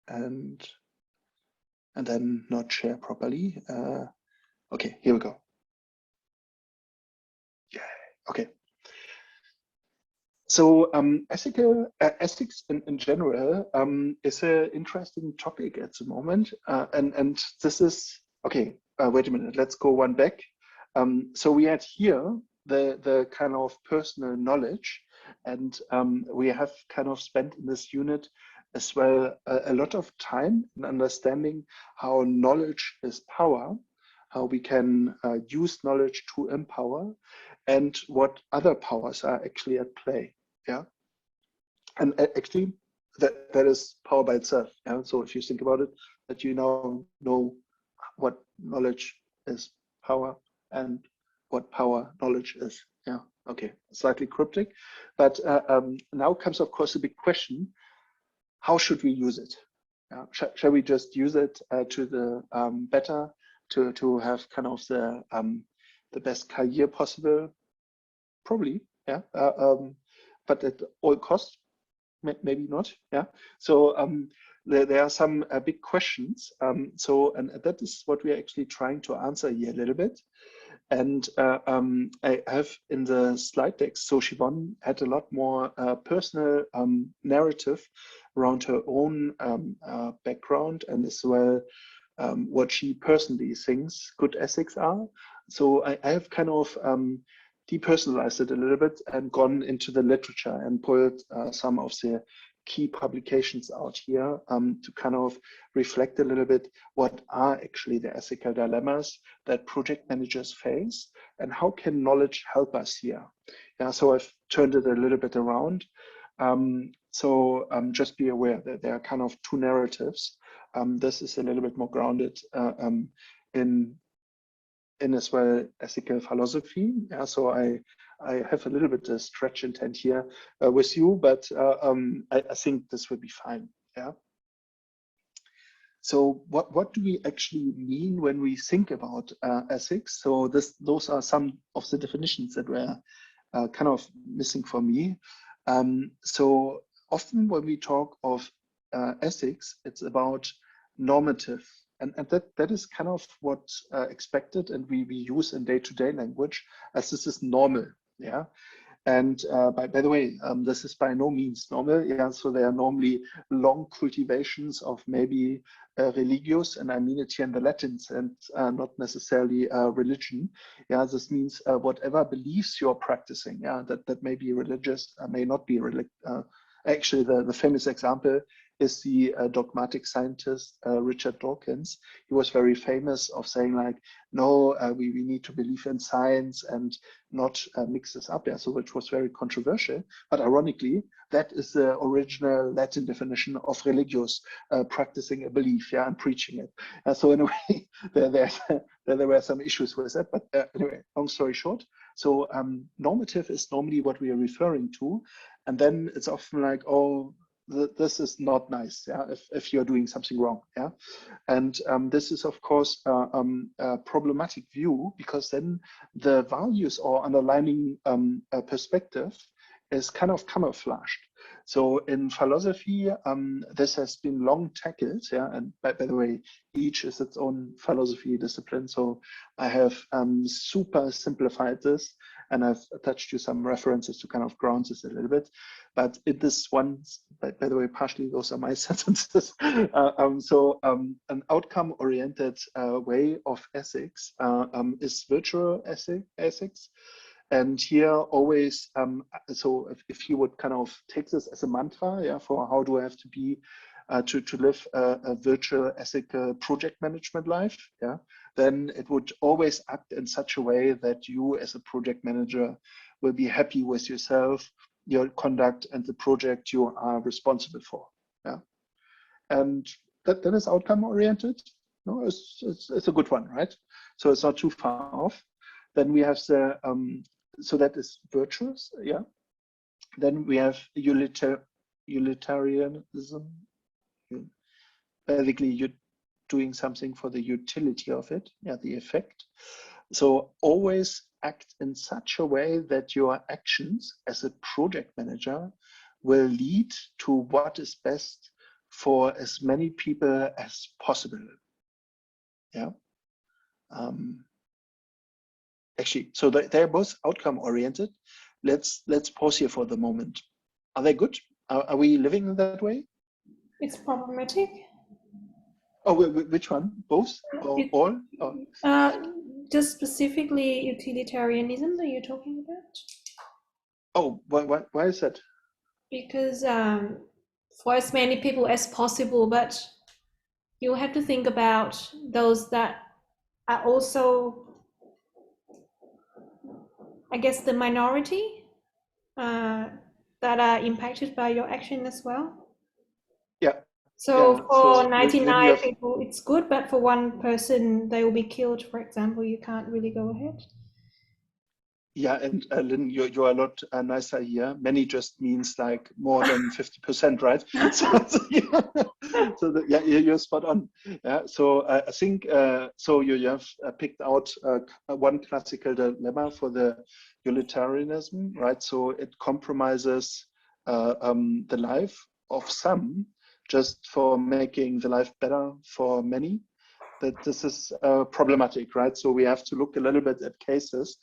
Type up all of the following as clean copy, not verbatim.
and then not share properly. Okay, here we go. Yeah, okay. So ethics in general is an interesting topic at the moment, and this is okay. Wait a minute, let's go one back. So we had here the kind of personal knowledge, and we have kind of spent in this unit as well a lot of time in understanding how knowledge is power, how we can use knowledge to empower, and what other powers are actually at play. Yeah, and actually that is power by itself. Yeah, so if you think about it, that you now know what knowledge is power and what power knowledge is. Yeah, okay, slightly cryptic, but now comes of course a big question: how should we use it? Shall we just use it to the better, to have kind of the best career possible? Probably, yeah. But at all costs, maybe not. Yeah. So there are some big questions. And that is what we are actually trying to answer here a little bit. And I have in the slide deck, so Siobhan had a lot more personal narrative around her own background, and as well what she personally thinks good ethics are. So I have kind of depersonalized it a little bit and gone into the literature and pulled some of the key publications out here to kind of reflect a little bit what are actually the ethical dilemmas that project managers face and how can knowledge help us here. Yeah, so I've turned it a little bit around. So just be aware that there are kind of two narratives. This is a little bit more grounded in as well ethical philosophy. Yeah, so I have a little bit of stretch intent here with you, but I think this will be fine. Yeah. So what do we actually mean when we think about ethics? So those are some of the definitions that were kind of missing for me. So often when we talk of ethics, it's about normative. And that is kind of what's expected and we use in day-to-day language as this is normal, yeah. And by the way, this is by no means normal, yeah. So there are normally long cultivations of maybe religious, and I mean it here in the Latin sense, not necessarily religion. Yeah, this means whatever beliefs you're practicing, yeah, that may be religious, may not be religious. Actually, the famous example is the dogmatic scientist Richard Dawkins. He was very famous of saying like, no, we need to believe in science and not mix this up. Yeah, so which was very controversial. But ironically, that is the original Latin definition of religious, practicing a belief, yeah, and preaching it. So in a way, there were some issues with that. But anyway, long story short, so normative is normally what we are referring to. And then it's often like, oh, this is not nice, yeah, if you're doing something wrong, yeah. And this is, of course, a problematic view, because then the values or underlying perspective is kind of camouflaged. So in philosophy, this has been long tackled, yeah. And by the way, each is its own philosophy discipline. So I have super simplified this, and I've attached you some references to kind of ground this a little bit. But in this one, by the way, partially those are my sentences. An outcome-oriented way of ethics is virtual ethics. And here always, so if you would kind of take this as a mantra, yeah, for how do I have to be to live a virtual ethical project management life, yeah, then it would always act in such a way that you as a project manager will be happy with yourself, your conduct, and the project you are responsible for. Yeah, and that is outcome oriented. No, it's a good one, right? So it's not too far off. Then we have the so that is virtuous, yeah. Then we have utilitarianism. Basically, you're doing something for the utility of it, yeah, the effect. So always act in such a way that your actions as a project manager will lead to what is best for as many people as possible. Yeah. Actually, so they're both outcome oriented. Let's pause here for the moment. Are they good? Are we living in that way? It's problematic. Oh, which one? Both or all? Oh. Just specifically utilitarianism that you're talking about. Oh, why is that? Because for as many people as possible, but you have to think about those that are also, I guess, the minority that are impacted by your action as well. Yeah. So Yeah. for So then 99 you have. people, it's good, but for one person, they will be killed, for example, you can't really go ahead. Yeah, and Lynn, you're a lot nicer here. Many just means like more than 50%, right? Yeah, you're spot on. Yeah, so I think so. You have picked out one classical dilemma for the utilitarianism, right? So it compromises the life of some just for making the life better for many. That this is problematic, right? So we have to look a little bit at cases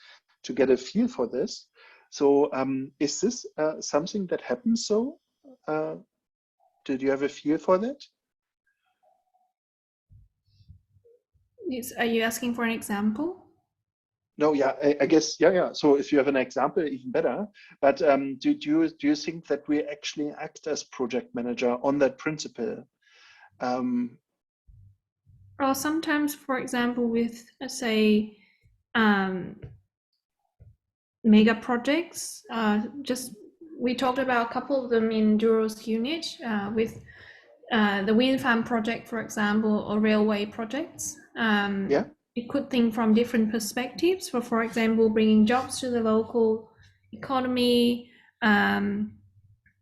to get a feel for this. So is this something that happens so? Did you have a feel for that? Are you asking for an example? No, yeah, I guess, yeah. So if you have an example, even better. But do you think that we actually act as project manager on that principle? Or sometimes, for example, with, say, mega projects. We talked about a couple of them in Duro's unit with the wind farm project, for example, or railway projects. Yeah. You could think from different perspectives. For example, bringing jobs to the local economy,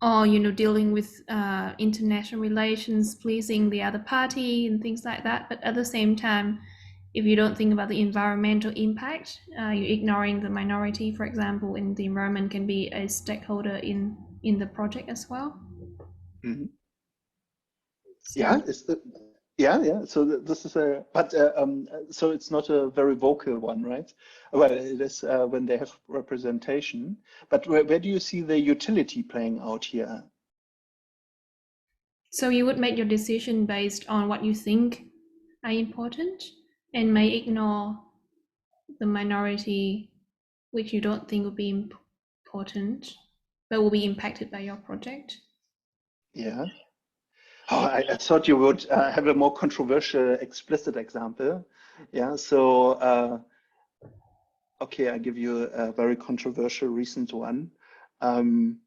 or dealing with international relations, pleasing the other party, and things like that. But at the same time, if you don't think about the environmental impact, you're ignoring the minority, for example, and the environment can be a stakeholder in the project as well. Mm-hmm. So, Yeah, yeah. So this is so it's not a very vocal one, right? Well, it is when they have representation. But where do you see the utility playing out here? so you would make your decision based on what you think are important and may ignore the minority, which you don't think would be important, but will be impacted by your project. Yeah. Oh, I thought you would have a more controversial, explicit example. Yeah. So, okay, I give you a very controversial recent one, and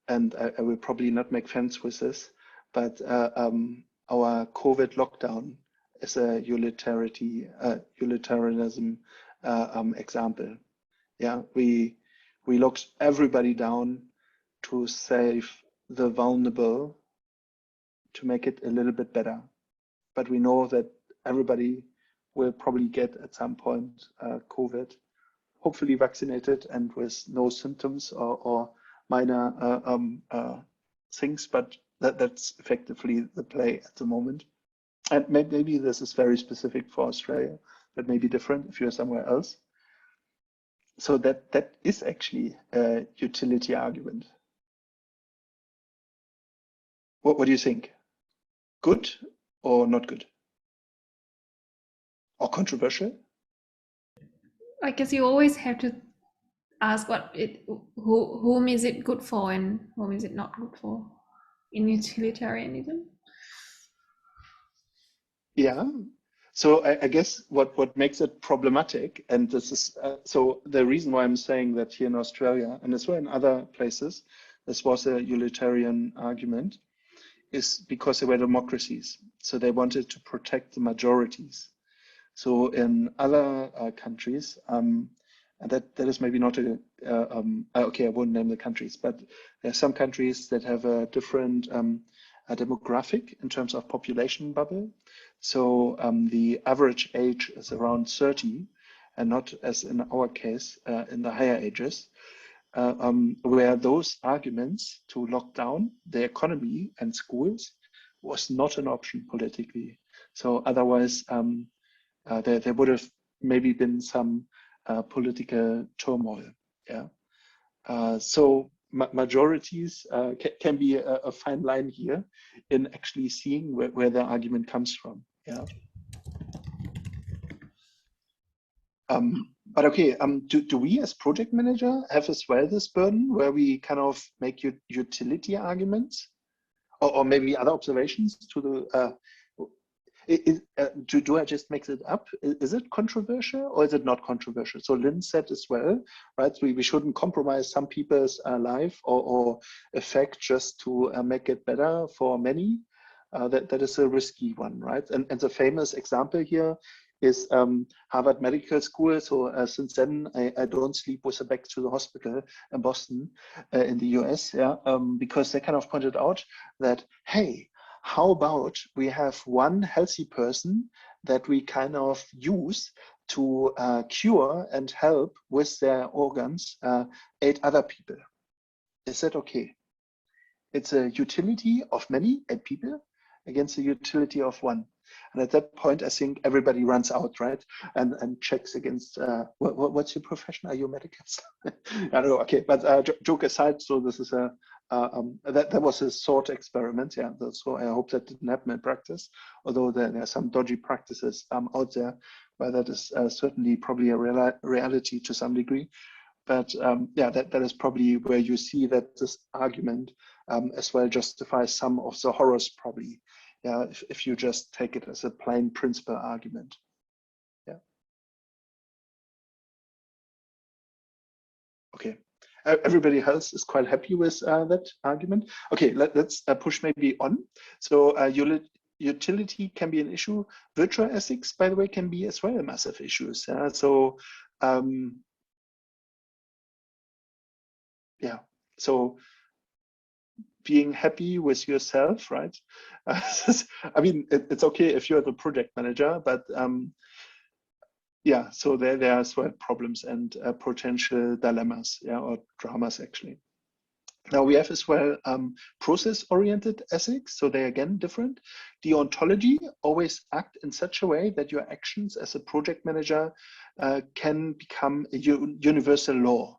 I will probably not make friends with this, but our COVID lockdown is a utilitarianism example. Yeah, we locked everybody down to save the vulnerable, to make it a little bit better. But we know that everybody will probably get at some point COVID, hopefully vaccinated and with no symptoms or minor things, but that's effectively the play at the moment. And maybe this is very specific for Australia, but maybe different if you're somewhere else. So that is actually a utility argument. What do you think? Good or not good? Or controversial? I guess you always have to ask whom is it good for and whom is it not good for in utilitarianism. Yeah. So I guess what makes it problematic, and this is so the reason why I'm saying that here in Australia and as well in other places, this was a utilitarian argument, is because they were democracies. So they wanted to protect the majorities. So in other countries, and that is maybe not a okay, I won't name the countries, but there are some countries that have a different demographic in terms of population bubble. So the average age is around 30, and not as in our case in the higher ages, where those arguments to lock down the economy and schools was not an option politically. So otherwise, there would have maybe been some political turmoil. Yeah. So majorities can be a fine line here in actually seeing where the argument comes from. Yeah. But okay, do we as project manager have as well this burden where we kind of make utility arguments, or maybe other observations to the? Do I just make it up? Is it controversial or is it not controversial? So Lynn said as well, right? We shouldn't compromise some people's life or effect just to make it better for many. That is a risky one, right? And the famous example here is Harvard Medical School. So since then, I don't sleep with a bag to the hospital in Boston, in the US, yeah, because they kind of pointed out that, hey, how about we have one healthy person that we kind of use to cure and help with their organs 8 other people? Is that okay? It's a utility of many, 8 people, against the utility of one. And at that point, I think everybody runs out, right? And checks against, what's your profession? Are you a medical? I don't know, okay, but joke aside, so this is that was a thought experiment, yeah. So I hope that didn't happen in practice, although there are some dodgy practices out there where that is certainly probably a reality to some degree. But yeah, that is probably where you see that this argument as well justifies some of the horrors probably, yeah, if you just take it as a plain principle argument. Yeah. Okay. Everybody else is quite happy with that argument. Okay, let's push maybe on. So utility can be an issue. Virtual ethics, by the way, can be as well a massive issue. So yeah, so being happy with yourself, right? I mean, it's okay if you're the project manager, but yeah, so there are as well problems and potential dilemmas, yeah, or dramas actually. Now we have as well process-oriented ethics, so they're again different. Deontology, always act in such a way that your actions as a project manager can become a universal law.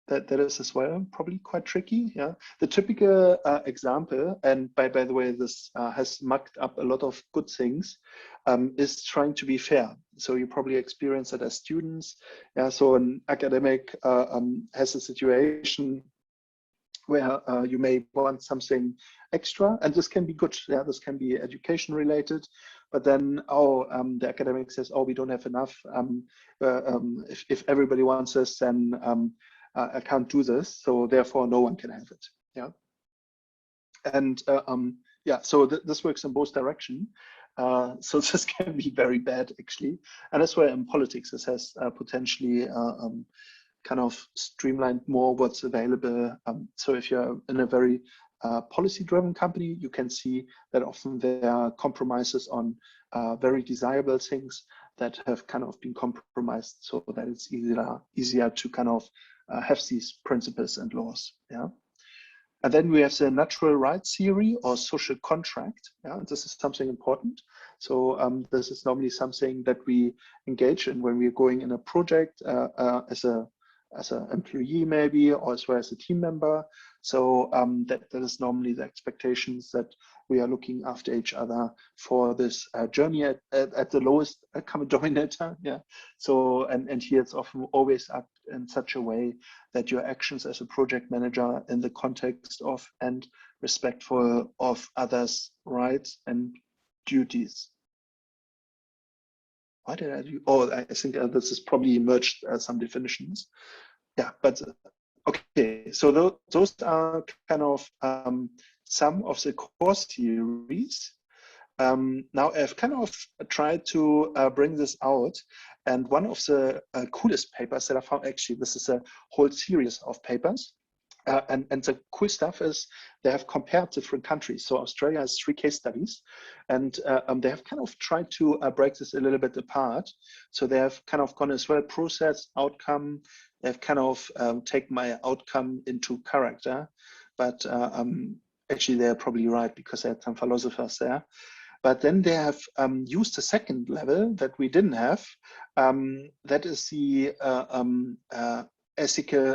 That is as well probably quite tricky. Yeah, the typical example, and by the way, this has mucked up a lot of good things, is trying to be fair. So you probably experience that as students. Yeah, so an academic has a situation where you may want something extra, and this can be good. Yeah, this can be education related, but then the academic says, oh, we don't have enough. If everybody wants this, then I can't do this, so therefore no one can have it. Yeah, and yeah, so this works in both directions. So this can be very bad actually, and that's why in politics this has potentially kind of streamlined more what's available. So if you're in a very policy-driven company, you can see that often there are compromises on very desirable things that have kind of been compromised, so that it's easier to kind of have these principles and laws. Yeah. And then we have the natural rights theory or social contract. Yeah, this is something important. So this is normally something that we engage in when we're going in a project as an employee maybe, or as well as a team member. So that is normally the expectations that we are looking after each other for this journey at the lowest common denominator. Yeah. So and here it's often always up in such a way that your actions as a project manager in the context of and respectful of others' rights and duties. Why did I do? Oh, I think this is probably merged some definitions. Yeah, but okay. So those are kind of some of the core theories. Now I've kind of tried to bring this out, and one of the coolest papers that I found, actually, this is a whole series of papers. And the cool stuff is they have compared different countries. So Australia has 3 case studies, and they have kind of tried to break this a little bit apart. So they have kind of gone as well process, outcome. They've kind of taken my outcome into character, but actually they're probably right because they had some philosophers there. But then they have used a second level that we didn't have. That is the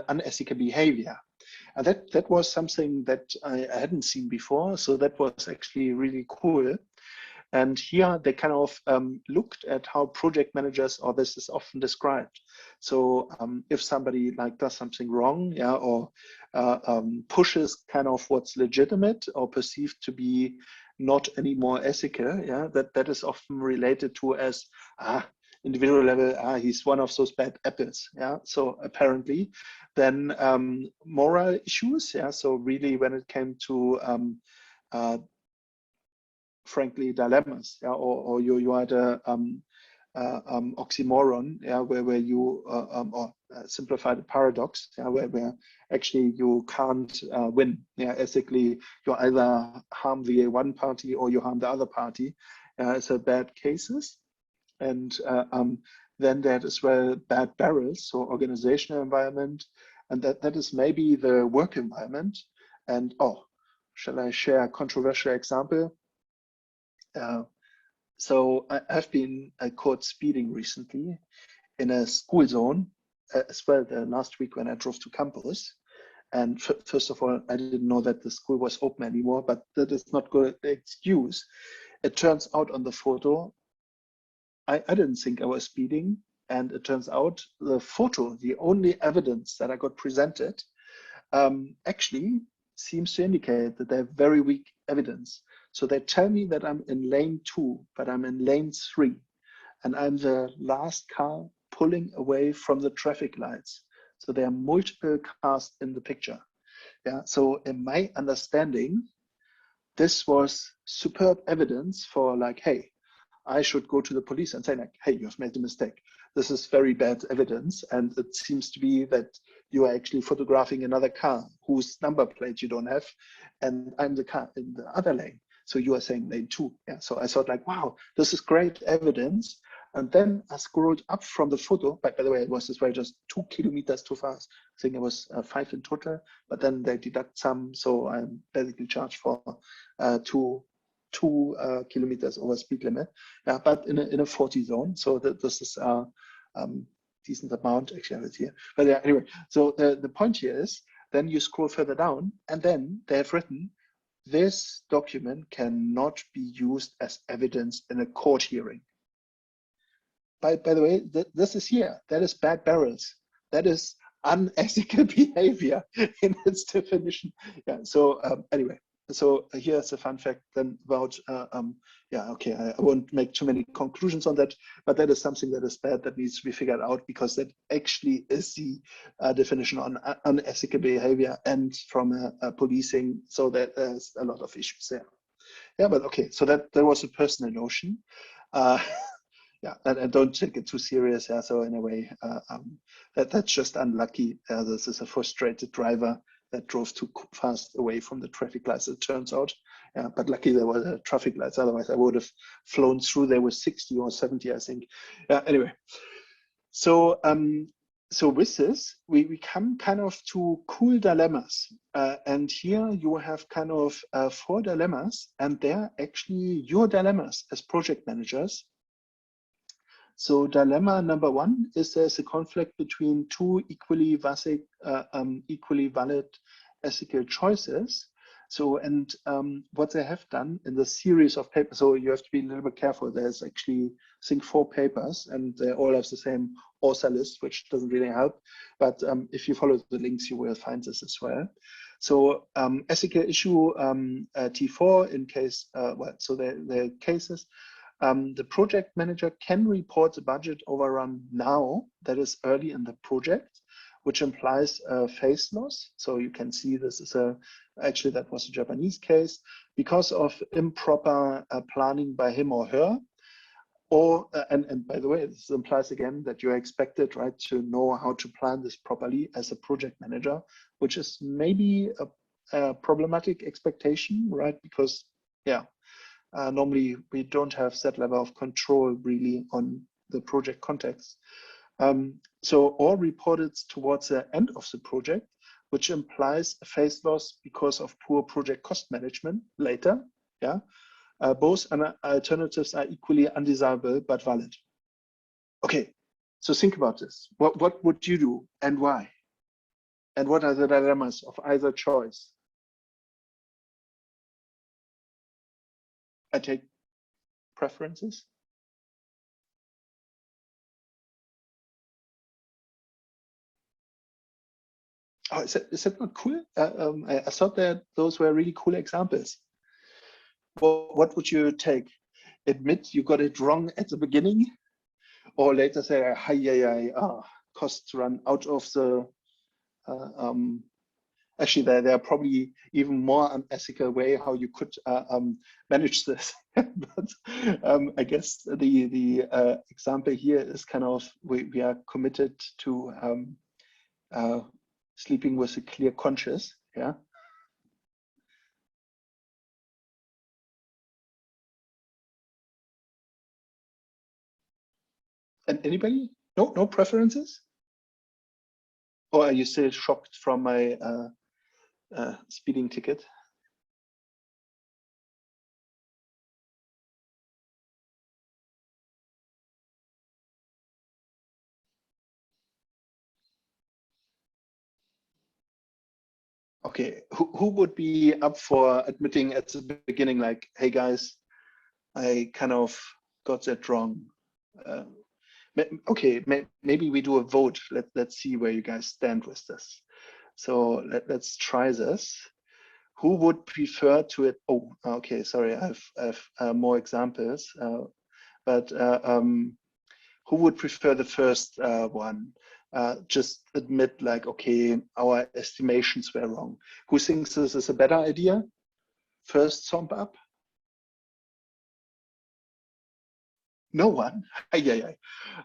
unethical behavior. And that was something that I hadn't seen before. So that was actually really cool. And here they kind of looked at how project managers, or this is often described. So if somebody like does something wrong, yeah, or pushes kind of what's legitimate or perceived to be not anymore ethical, yeah, that is often related to as individual level, he's one of those bad apples, yeah. So apparently, then moral issues, yeah. So really, when it came to frankly dilemmas, yeah, or you had a oxymoron, yeah, where you or simplify the paradox, yeah, where actually you can't win, yeah, ethically. You either harm the one party or you harm the other party. It's a bad cases, and then that as well bad barrels, so organizational environment, and that is maybe the work environment. And shall I share a controversial example? So I have been caught speeding recently in a school zone as well last week when I drove to campus. And first of all, I didn't know that the school was open anymore, but that is not good excuse. It turns out on the photo, I didn't think I was speeding. And it turns out the photo, the only evidence that I got presented, actually seems to indicate that they have very weak evidence. So they tell me that I'm in lane 2, but I'm in lane 3. And I'm the last car pulling away from the traffic lights. So there are multiple cars in the picture. Yeah. So in my understanding, this was superb evidence for like, hey, I should go to the police and say like, hey, you have made a mistake. This is very bad evidence. And it seems to be that you are actually photographing another car whose number plate you don't have. And I'm the car in the other lane. So you are saying lane 2. Yeah. So I thought like, wow, this is great evidence. And then I scrolled up from the photo. By the way, it was this way just 2 kilometers too fast. I think it was 5 in total, but then they deduct some. So I'm basically charged for 2 kilometers over speed limit, yeah, but in a 40 zone. So this is a decent amount. Actually, I have it here. But yeah, anyway. So the point here is, then you scroll further down, and then they have written, this document cannot be used as evidence in a court hearing. By the way, this is here. That is bad barrels. That is unethical behavior in its definition. Yeah. So anyway, so here's a fun fact then about yeah. Okay, I won't make too many conclusions on that, but that is something that is bad that needs to be figured out, because that actually is the definition on unethical behavior and from a policing. So that there's a lot of issues there. Yeah, but okay. So that was a personal notion. Yeah, and don't take it too serious. Yeah, so in a way, that's just unlucky. This is a frustrated driver that drove too fast away from the traffic lights, it turns out. Yeah, but lucky there were traffic lights. Otherwise, I would have flown through. There was 60 or 70, I think. Yeah. Anyway, so so with this, we come kind of to cool dilemmas, and here you have kind of 4 dilemmas, and they're actually your dilemmas as project managers. So dilemma number 1 is there's a conflict between 2 equally valid ethical choices. So, and what they have done in the series of papers, so you have to be a little bit careful. There's actually, I think, 4 papers, and they all have the same author list, which doesn't really help. But if you follow the links, you will find this as well. So ethical issue T4 in case, well, so the cases. The project manager can report the budget overrun now, that is early in the project, which implies a phase loss. So you can see this is actually that was a Japanese case, because of improper planning by him or her. Or, and by the way, this implies again that you're expected, right, to know how to plan this properly as a project manager, which is maybe a problematic expectation, right? Because, yeah, normally we don't have that level of control really on the project context. So, or reported towards the end of the project, which implies a phase loss because of poor project cost management later. Yeah, both alternatives are equally undesirable but valid. Okay, so think about this. What would you do and why? And what are the dilemmas of either choice? I take preferences. Oh, is that not cool? I thought that those were really cool examples. What would you take? Admit you got it wrong at the beginning, or later say, "Hi, costs run out of the." Actually, there are probably even more unethical way how you could manage this. But I guess the example here is kind of we are committed to sleeping with a clear conscience. Yeah. And anybody? No preferences? Or are you still shocked from my speeding ticket? Okay, who would be up for admitting at the beginning, like, hey guys, I kind of got that wrong. Okay, maybe we do a vote. Let's see where you guys stand with this. So let's try this. Who would prefer to it? Oh, okay, sorry, I have more examples. But who would prefer the first one? Just admit like, okay, our estimations were wrong. Who thinks this is a better idea? First thumb up. No one. Yeah.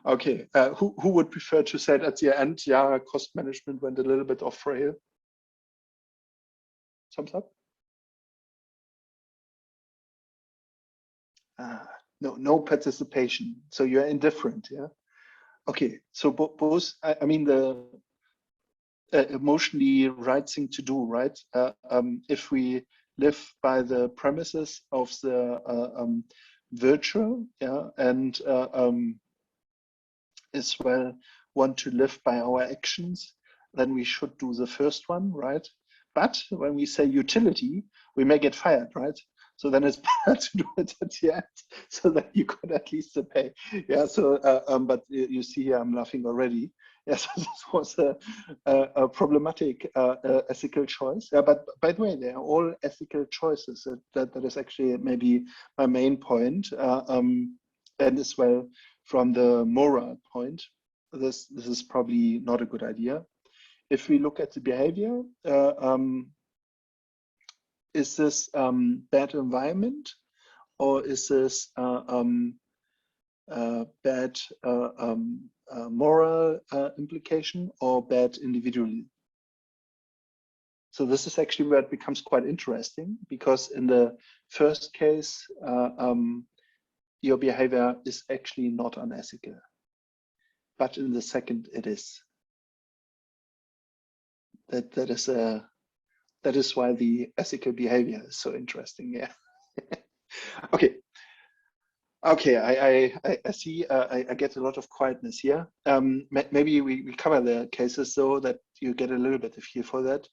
Okay. Who would prefer to say it at the end? Yeah, cost management went a little bit off rail. Thumbs up. No participation. So you're indifferent. Yeah. Okay. So both. I mean the emotionally right thing to do, right? If we live by the premises of the virtual, yeah, and as well want to live by our actions, then we should do the first one, right? But when we say utility, we may get fired, right? So then it's better to do it at the end, so that you could at least pay. Yeah. So, but you see here, I'm laughing already. Yes, this was a problematic ethical choice. Yeah, but by the way, they are all ethical choices. That is actually maybe my main point, and as well from the moral point. This is probably not a good idea. If we look at the behavior, is this bad environment, or is this bad moral implication, or bad individually? So this is actually where it becomes quite interesting, because in the first case, your behavior is actually not unethical, but in the second, it is. That is why the ethical behavior is so interesting. Yeah. Okay. Okay, I see. I get a lot of quietness here. Maybe we cover the cases so that you get a little bit of feel for that.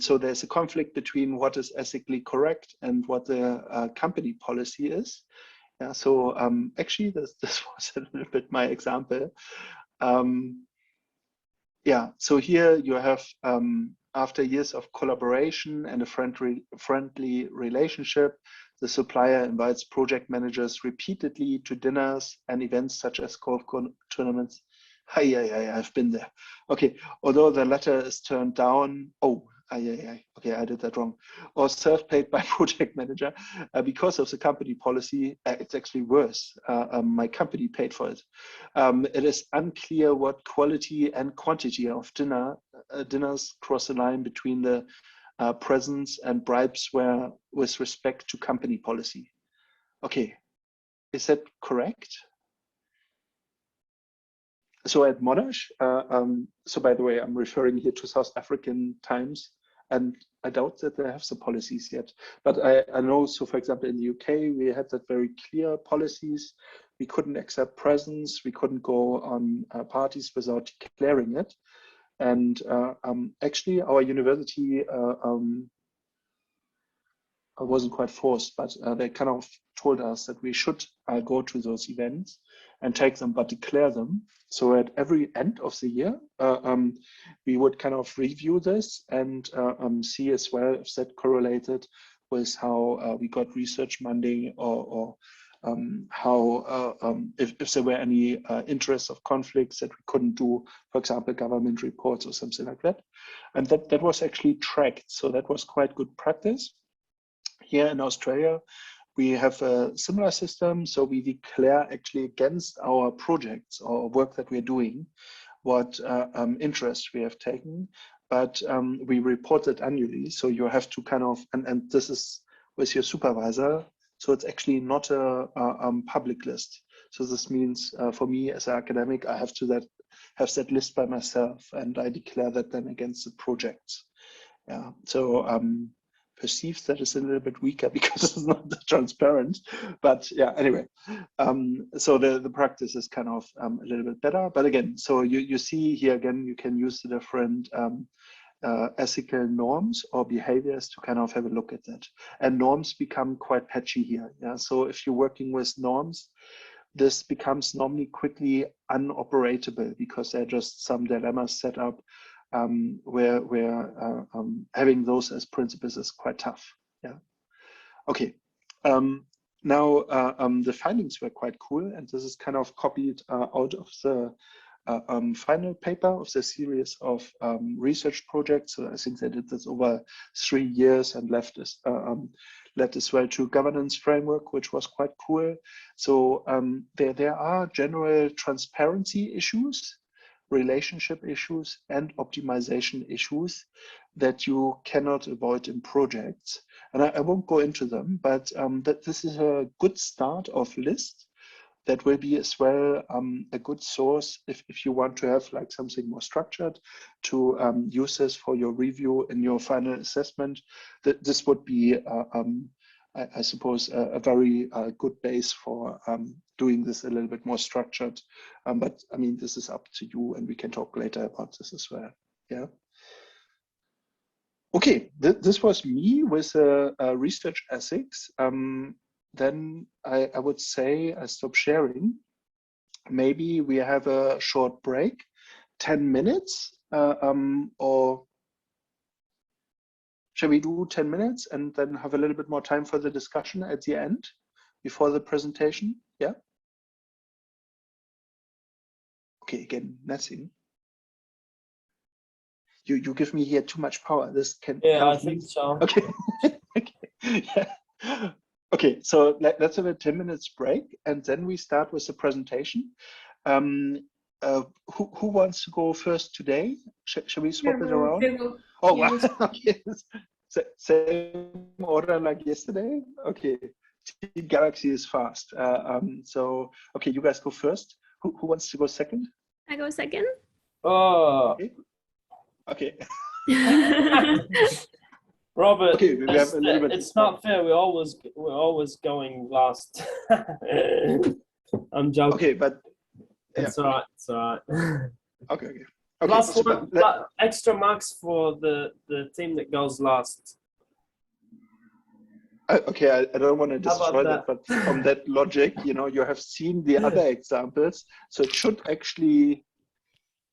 So there's a conflict between what is ethically correct and what the company policy is. Yeah. So actually, this was a little bit my example. Yeah. So here you have after years of collaboration and a friendly relationship, the supplier invites project managers repeatedly to dinners and events such as golf tournaments. I've been there. Okay, although the latter is turned down. Oh, okay, I did that wrong. Or self-paid by project manager because of the company policy. It's actually worse. My company paid for it. It is unclear what quality and quantity of dinners cross the line between the presents and bribes were with respect to company policy. Okay, is that correct? So at Monash, so by the way, I'm referring here to South African times, and I doubt that they have some policies yet. But I know, so for example, in the UK, we had that very clear policies. We couldn't accept presents. We couldn't go on parties without declaring it. And actually, our university wasn't quite forced, but they kind of told us that we should go to those events and take them, but declare them. So at every end of the year, we would kind of review this and see as well if that correlated with how we got research money, or how if there were any interests of conflicts that we couldn't do, for example, government reports or something like that. And that was actually tracked. So that was quite good practice. Here in Australia, we have a similar system. So we declare actually against our projects or work that we're doing, what interest we have taken, but we report it annually. So you have to kind of, and this is with your supervisor. So it's actually not a public list. So this means for me as an academic, I have to have that list by myself, and I declare that then against the projects. Yeah. So perceives that is a little bit weaker because it's not that transparent, but yeah, anyway, so the practice is kind of a little bit better. But again, so you see here again, you can use the different ethical norms or behaviors to kind of have a look at that. And norms become quite patchy here. Yeah, so if you're working with norms, this becomes normally quickly unoperatable because there are just some dilemmas set up where having those as principles is quite tough. Yeah. Okay. Now the findings were quite cool, and this is kind of copied out of the final paper of the series of research projects. So I think they did this over 3 years and led as well to governance framework, which was quite cool. So there are general transparency issues, relationship issues, and optimization issues that you cannot avoid in projects. And I won't go into them, but that this is a good start of list that will be as well a good source if you want to have like something more structured to use this for your review in your final assessment. That this would be, I suppose, a very good base for doing this a little bit more structured. But I mean, this is up to you, and we can talk later about this as well. Yeah. Okay, this was me with research ethics. Then I would say I stop sharing. Maybe we have a short break, 10 minutes, or shall we do 10 minutes and then have a little bit more time for the discussion at the end before the presentation? Yeah. Okay, again, nothing. You give me here too much power. This can. Yeah, I think so. Okay. Okay. Yeah. Okay, so let's have a 10 minutes break, and then we start with the presentation. Who wants to go first today? Shall we swap it around? Oh, wow. Okay. Same order like yesterday? Okay. Team Galaxy is fast. So, okay, you guys go first. Who wants to go second? I go second. Oh. Okay. Robert, okay, we have a little bit. It's not fair. We're always going last. I'm joking. Okay, but yeah. It's alright. It's alright. Okay. Plus one, extra marks for the team that goes last. Okay, I don't want to destroy that, but from that logic, you know, you have seen the other examples, so it should actually.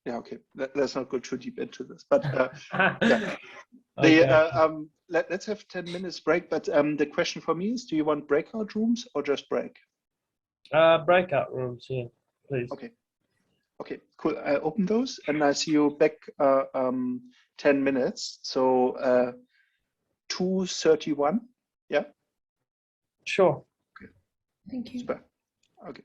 Yeah, okay. Let's not go too deep into this, but yeah. Okay. Let's have 10 minutes break. But the question for me is: do you want breakout rooms or just break? Breakout rooms, yeah, please. Okay. Okay, cool. I open those, and I see you back 10 minutes. So 2:31. Yeah. Sure. Okay. Thank you. Super. Okay.